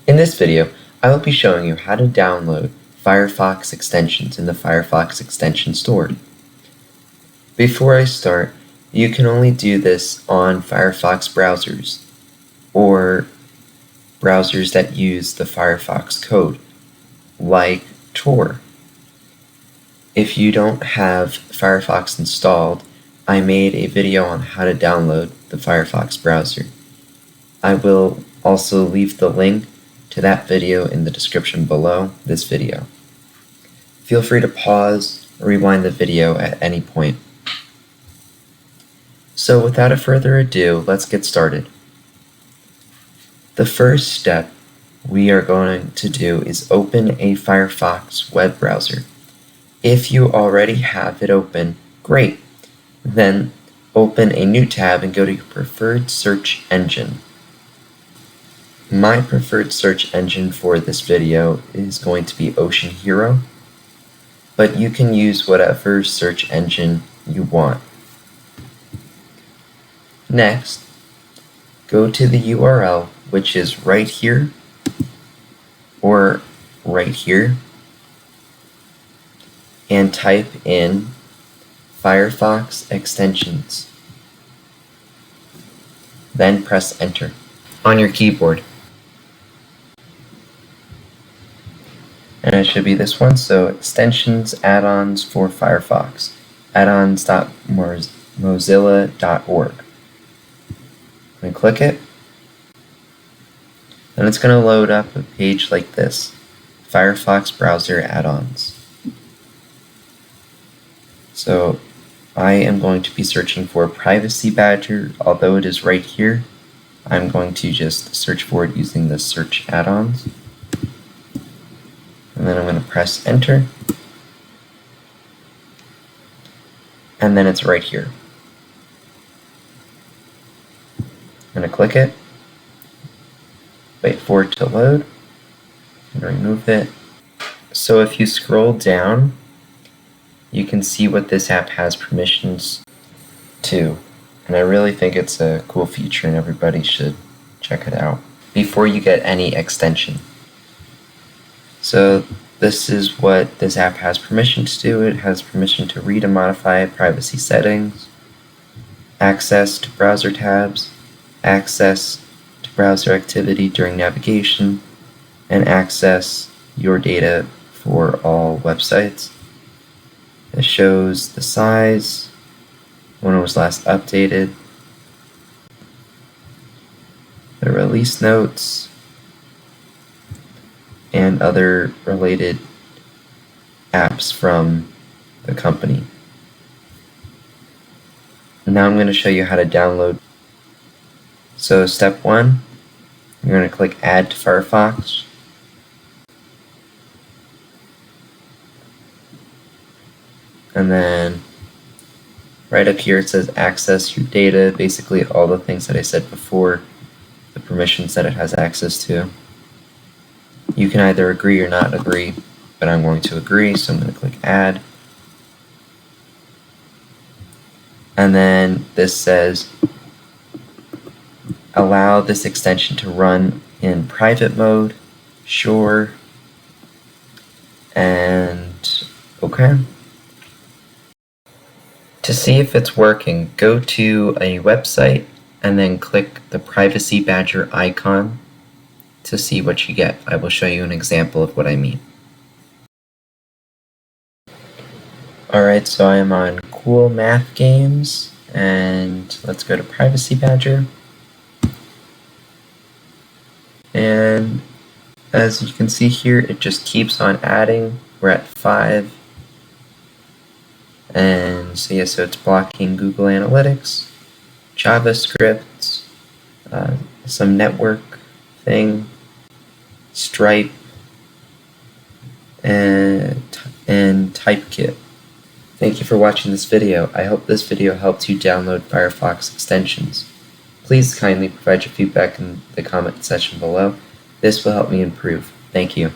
In this video, I will be showing you how to download Firefox Extensions in the Firefox Extension Store. Before I start, you can only do this on Firefox browsers or browsers that use the Firefox code, like Tor. If you don't have Firefox installed, I made a video on how to download the Firefox browser. I will also leave the link to that video in the description below this video. Feel free to pause or rewind the video at any point. So without further ado, let's get started. The first step we are going to do is open a Firefox web browser. If you already have it open, great. Then open a new tab and go to your preferred search engine. My preferred search engine for this video is going to be Ocean Hero, but you can use whatever search engine you want. Next, go to the URL, which is right here or right here, and type in Firefox Extensions. Then press enter on your keyboard. And it should be this one, so extensions, add-ons for Firefox, addons.mozilla.org. And click it, and it's going to load up a page like this, Firefox browser add-ons. So I am going to be searching for Privacy Badger, although it is right here. I'm going to just search for it using the search add-ons. And then I'm going to press enter. And then it's right here. I'm going to click it. Wait for it to load. And remove it. So if you scroll down, you can see what this app has permissions to. And I really think it's a cool feature and everybody should check it out before you get any extension. So this is what this app has permission to do. It has permission to read and modify privacy settings, access to browser tabs, access to browser activity during navigation, and access your data for all websites. It shows the size, when it was last updated, the release notes, and other related apps from the company. Now I'm going to show you how to download. So step 1, you're going to click Add to Firefox. And then right up here it says access your data, basically all the things that I said before, the permissions that it has access to. You can either agree or not agree, but I'm going to agree, so I'm going to click add. And then this says allow this extension to run in private mode, sure, and okay. To see if it's working, go to a website and then click the Privacy Badger icon to see what you get. I will show you an example of what I mean. Alright, so I am on Cool Math Games, and let's go to Privacy Badger. And as you can see here, it just keeps on adding. We're at 5. And so yeah, so it's blocking Google Analytics, JavaScript, some network thing, Stripe, and Typekit. Thank you for watching this video. I hope this video helped you download Firefox extensions. Please kindly provide your feedback in the comment section below. This will help me improve. Thank you.